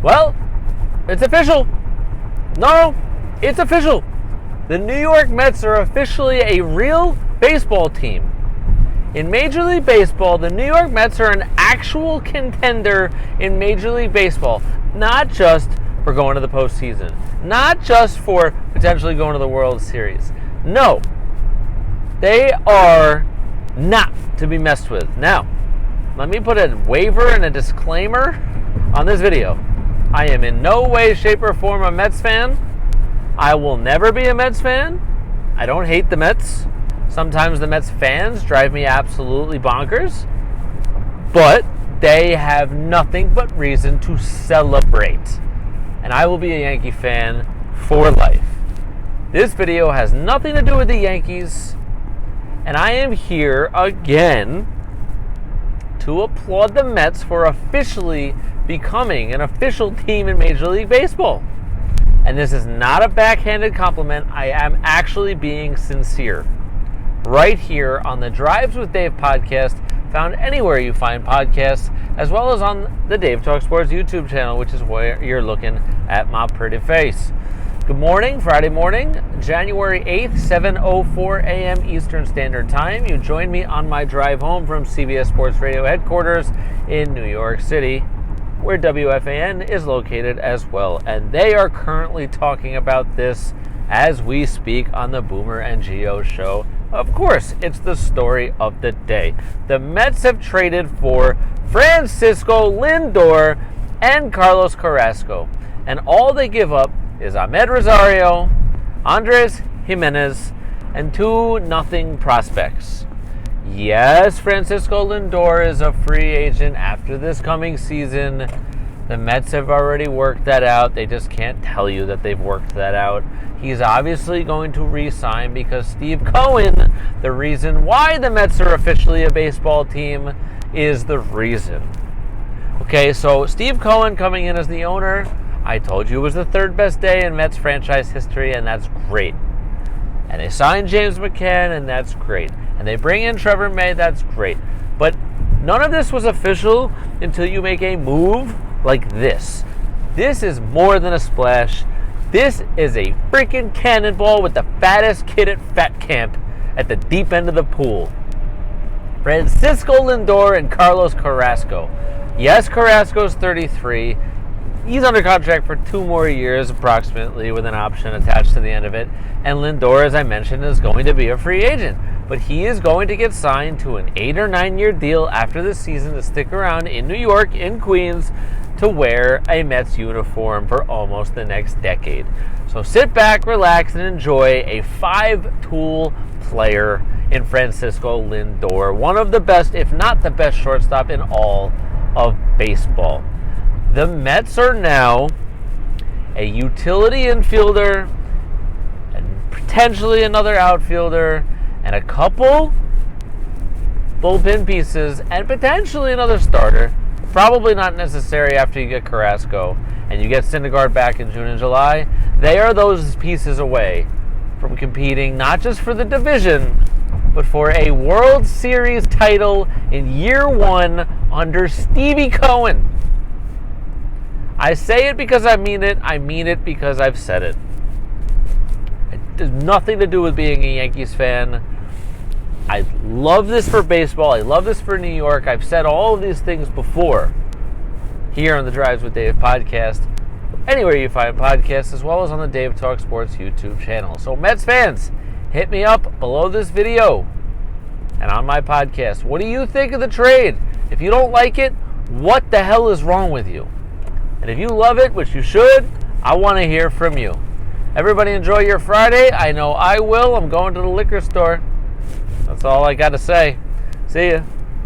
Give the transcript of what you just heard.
Well, it's official. No, it's official. The New York Mets are officially a real baseball team. In Major League Baseball, the New York Mets are an actual contender in Major League Baseball, not just for going to the postseason, not just for potentially going to the World Series. No, they are not to be messed with. Now, let me put a waiver and a disclaimer on this video. I am in no way, shape, or form a Mets fan. I will never be a Mets fan. I don't hate the Mets. Sometimes the Mets fans drive me absolutely bonkers. But they have nothing but reason to celebrate. And I will be a Yankee fan for life. This video has nothing to do with the Yankees. And I am here again to applaud the Mets for officially becoming an official team in Major League Baseball. And this is not a backhanded compliment. I am actually being sincere. Right here on the Drives with Dave podcast, found anywhere you find podcasts, as well as on the Dave Talk Sports YouTube channel, which is where you're looking at my pretty face. Good morning, Friday morning, January 8th, 7:04 a.m. Eastern Standard Time. You join me on my drive home from CBS Sports Radio headquarters in New York City, where WFAN is located as well. And they are currently talking about this as we speak on the Boomer&Gio show. Of course, it's the story of the day. The Mets have traded for Francisco Lindor and Carlos Carrasco. And all they give up is Ahmed Rosario, Andres Jimenez, and 2-0 prospects. Yes, Francisco Lindor is a free agent after this coming season. The Mets have already worked that out. They just can't tell you that they've worked that out. He's obviously going to re-sign because Steve Cohen, the reason why the Mets are officially a baseball team, is the reason. Okay, so Steve Cohen coming in as the owner, I told you it was the third best day in Mets franchise history, and that's great. And they signed James McCann, and that's great. And they bring in Trevor May, that's great. But none of this was official until you make a move like this. This is more than a splash. This is a freaking cannonball with the fattest kid at Fat Camp at the deep end of the pool. Francisco Lindor and Carlos Carrasco. Yes, Carrasco's 33. He's under contract for 2 more years approximately with an option attached to the end of it. And Lindor, as I mentioned, is going to be a free agent. But he is going to get signed to an 8 or 9 year deal after this season to stick around in New York, in Queens, to wear a Mets uniform for almost the next decade. So sit back, relax, and enjoy a 5-tool player in Francisco Lindor. One of the best, if not the best shortstop in all of baseball. The Mets are now a utility infielder and potentially another outfielder and a couple bullpen pieces and potentially another starter. Probably not necessary after you get Carrasco and you get Syndergaard back in June and July. They are those pieces away from competing not just for the division, but for a World Series title in year 1 under Stevie Cohen. I say it because I mean it. I mean it because I've said it. It has nothing to do with being a Yankees fan. I love this for baseball. I love this for New York. I've said all of these things before here on the Drives with Dave podcast, anywhere you find podcasts, as well as on the Dave Talk Sports YouTube channel. So Mets fans, hit me up below this video and on my podcast. What do you think of the trade? If you don't like it, what the hell is wrong with you? And if you love it, which you should, I want to hear from you. Everybody enjoy your Friday. I know I will. I'm going to the liquor store. That's all I got to say. See ya.